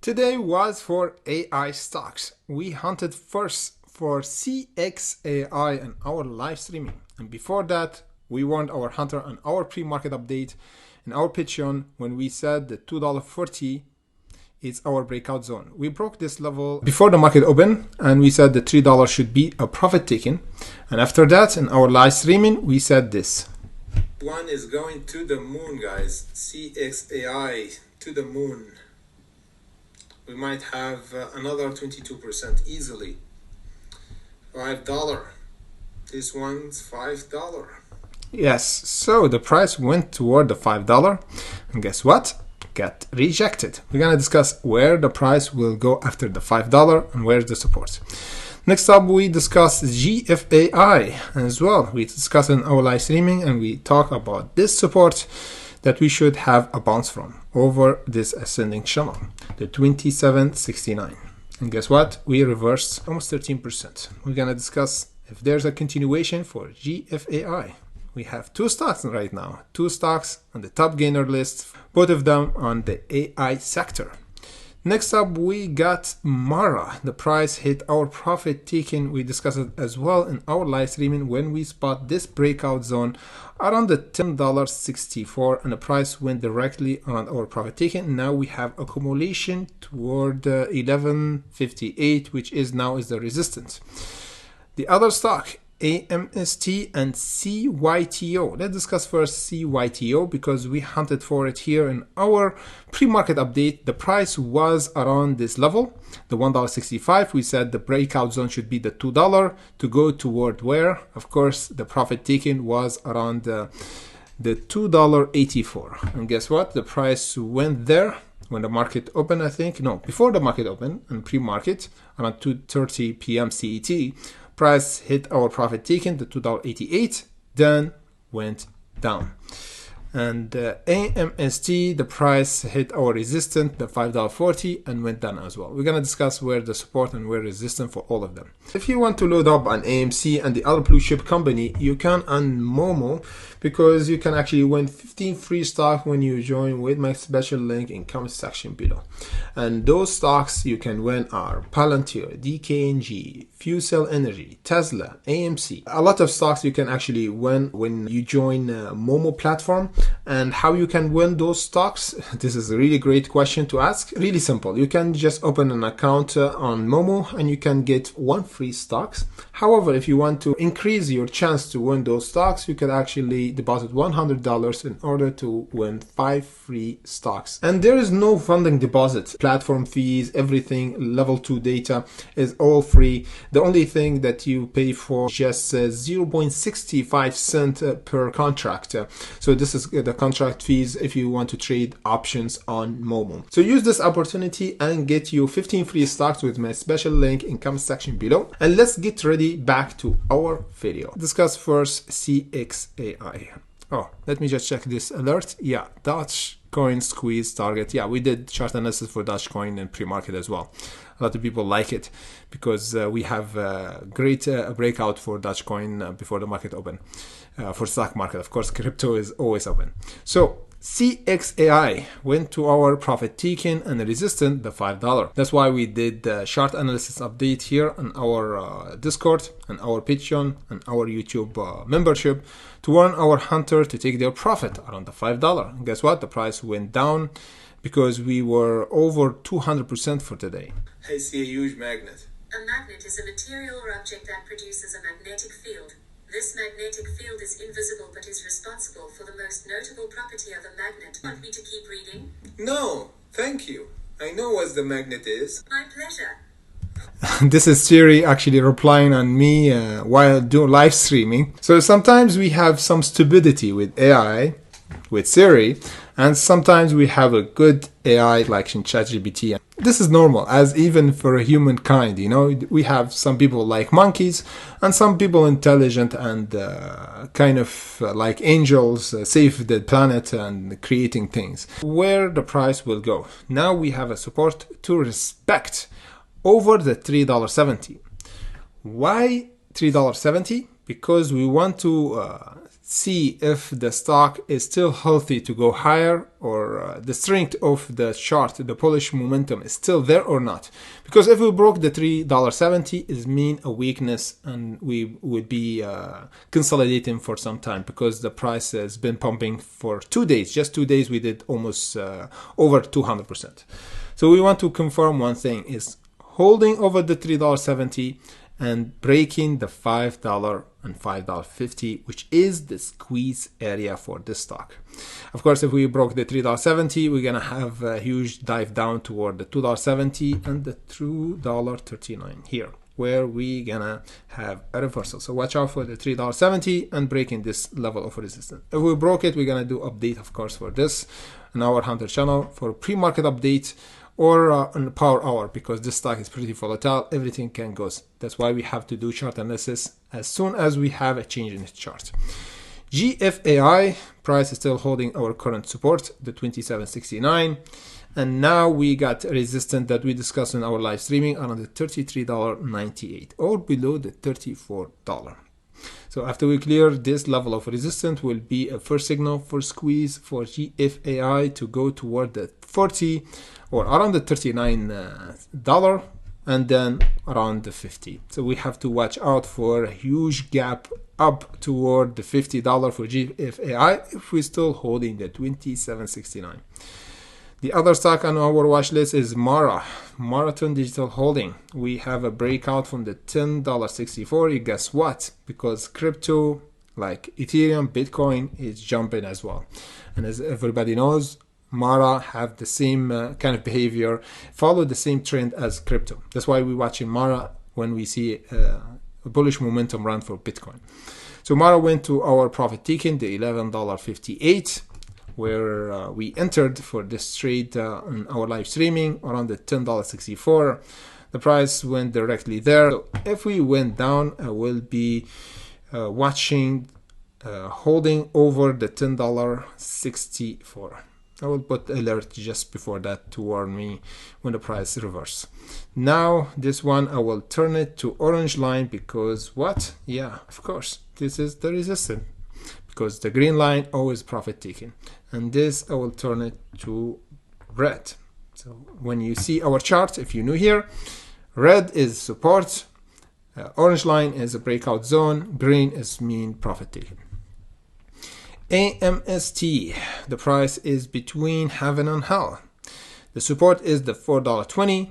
Today was for AI stocks. We hunted first for CXAI and our live streaming. And before that, we warned our hunter on our pre-market update in our Patreon when we said the $2.40 is our breakout zone. We broke this level before the market opened and we said the $3 should be a profit taken. And after that, in our live streaming, we said this. One is going to the moon, guys. CXAI to the moon. We might have another 22% easily. $5. This one's $5. Yes, so the price went toward the $5. And guess what? Got rejected. We're going to discuss where the price will go after the $5 and where's the support. Next up, we discuss GFAI as well. We discuss in our live streaming and we talk about this support that we should have a bounce from over this ascending channel, the 2769. And guess what? We reversed almost 13%. We're going to discuss if there's a continuation for GFAI. We have two stocks right now, two stocks on the top gainer list, both of them on the AI sector. Next up, we got Mara. The price hit our profit taken. We discussed it as well in our live streaming when we spot this breakout zone around the $10.64 and the price went directly on our profit taken. Now we have accumulation toward $11.58, which is now is the resistance. The other stock, AMST and CYTO. Let's discuss first CYTO because we hunted for it here in our pre-market update. The price was around this level, the $1.65. We said the breakout zone should be the $2 to go toward where, of course, the profit taken was around the $2.84. And guess what? The price went there when the market opened, I think. No, before the market opened and pre-market around 2:30 p.m. CET. Price hit our profit taken, the $2.88, then went down. And AMST, the price hit our resistance, the $5.40, and went down as well. We're going to discuss where the support and where resistance for all of them. If you want to load up on AMC and the other blue chip company, you can on Momo because you can actually win 15 free stock when you join with my special link in comment section below. And those stocks you can win are Palantir, DKNG, FuelCell Energy, Tesla, AMC. A lot of stocks you can actually win when you join Momo platform. And how you can win those stocks? This is a really great question to ask. Really simple. You can just open an account on Momo and you can get one free stocks. However, if you want to increase your chance to win those stocks, you can actually deposit $100 in order to win 5 free stocks. And there is no funding deposit. Platform fees, everything, level 2 data is all free. The only thing that you pay for is just 0.65 cent per contract. So this is the contract fees if you want to trade options on Momo. So use this opportunity and get you 15 free stocks with my special link in comment section below. And let's get ready back to our video. Discuss first CXAI. Oh, let me just check this alert. Yeah, Dogecoin squeeze target. Yeah, we did chart analysis for Dogecoin in pre-market as well. A lot of people like it because we have a great breakout for Dogecoin before the market open. For stock market, of course, crypto is always open. So CXAI went to our profit taken and resistant the $5. That's why we did the chart analysis update here on our Discord and our Patreon and our YouTube membership to warn our hunter to take their profit around the $5. And guess what? The price went down because we were over 200% for today. I see a huge magnet. A magnet is a material or object that produces a magnetic field. This magnetic field is invisible but is responsible for the most notable property of a magnet. Want me to keep reading? No, thank you. I know what the magnet is. My pleasure. This is Siri actually replying on me while doing live streaming. So sometimes we have some stupidity with AI, with Siri, and sometimes we have a good AI like in ChatGPT. This is normal, as even for humankind, you know, we have some people like monkeys and some people intelligent and kind of like angels, save the planet and creating things. Where the price will go. Now we have a support to respect over the $3.70. Why $3.70? Because we want to see if the stock is still healthy to go higher, or the strength of the chart, the bullish momentum is still there or not. Because if we broke the $3.70, it mean a weakness, and we would be consolidating for some time, because the price has been pumping for 2 days. Just 2 days we did almost over 200%. So we want to confirm one thing, is holding over the $3.70 and breaking the $5 and $5.50, which is the squeeze area for this stock. Of course, if we broke the $3.70, we're gonna have a huge dive down toward the $2.70 and the $2.39 here, where we're gonna have a reversal. So watch out for the $3.70 and breaking this level of resistance. If we broke it, we're gonna do update, of course, for this in our Hunter channel for pre-market update, or on the power hour, because this stock is pretty volatile, everything can go. That's why we have to do chart analysis as soon as we have a change in the chart. GFAI price is still holding our current support, the 27.69, and now we got resistance that we discussed in our live streaming around the $33.98 or below the $34. So after we clear this level of resistance, will be a first signal for squeeze for GFAI to go toward the 40 or around the $39, and then around the 50. So we have to watch out for a huge gap up toward the $50 for GFAI if we're still holding the 27.69. The other stock on our watch list is Marathon Digital Holding. We have a breakout from the $10.64. Guess what? Because crypto like Ethereum, Bitcoin is jumping as well. And as everybody knows, Mara have the same kind of behavior, follow the same trend as crypto. That's why we're watching Mara when we see a bullish momentum run for Bitcoin. So Mara went to our profit taking, the $11.58, where we entered for this trade on our live streaming around the $10.64. The price went directly there. So if we went down, I will be watching holding over the $10.64. I will put alert just before that to warn me when the price reverse. Now this one I will turn it to orange line, because what? Yeah, of course, this is the resistance, because the green line always profit taking, and this I will turn it to red. So when you see our chart, if you're new here, red is support, orange line is a breakout zone, green is mean profit taking. AMST, the price is between heaven and hell. The support is the $4.20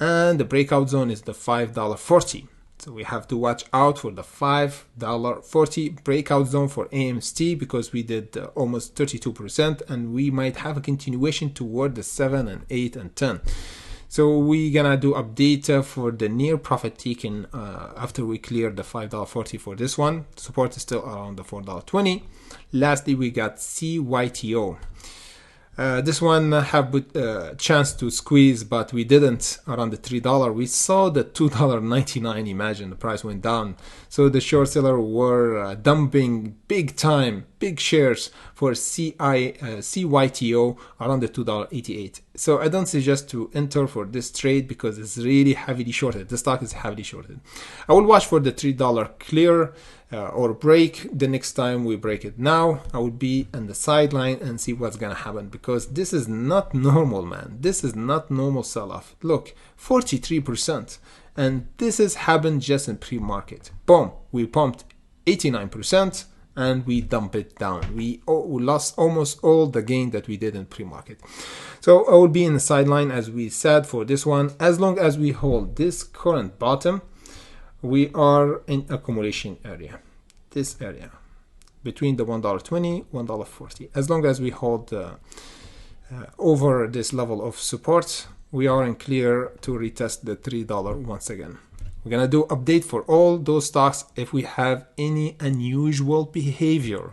and the breakout zone is the $5.40. So we have to watch out for the $5.40 breakout zone for AMST, because we did almost 32% and we might have a continuation toward the 7 and 8 and 10. So we're gonna do update for the near profit taking after we clear the $5.40 for this one. Support is still around the $4.20. Lastly, we got CYTO. This one have a chance to squeeze, but we didn't around the $3. We saw the $2.99. Imagine the price went down. So the short seller were dumping big time, big shares for CYTO around the $2.88. So I don't suggest to enter for this trade because it's really heavily shorted. The stock is heavily shorted. I will watch for the $3 clear or break the next time we break it. Now I will be on the sideline and see what's gonna happen, because this is not normal, man. This is not normal sell-off. Look, 43%, and this has happened just in pre-market. Boom, we pumped 89% and we dump it down. We lost almost all the gain that we did in pre-market. So I will be in the sideline, as we said, for this one. As long as we hold this current bottom, we are in accumulation area, this area between the $1.20, $1.40. As long as we hold over this level of support, we are in clear to retest the $3 once again. We're gonna do update for all those stocks if we have any unusual behavior,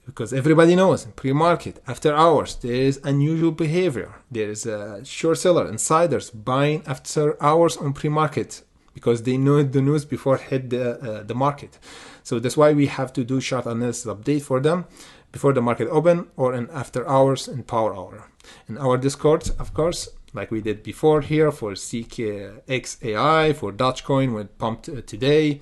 because everybody knows in pre-market, after hours, there is unusual behavior. There is a short seller, insiders buying after hours on pre-market, because they know the news before hit the market. So that's why we have to do chart analysis update for them before the market open or in after hours and power hour. In our Discord, of course, like we did before here for CXAI, for Dogecoin when pumped today,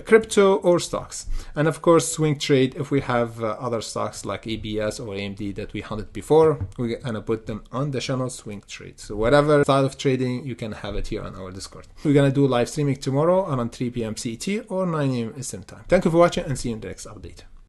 crypto or stocks. And of course, swing trade if we have other stocks like ABS or AMD that we hunted before, we're gonna put them on the channel swing trade. So whatever style of trading, you can have it here on our Discord. We're gonna do live streaming tomorrow around 3 p.m. CET or 9 a.m. Eastern time. Thank you for watching and see you in the next update.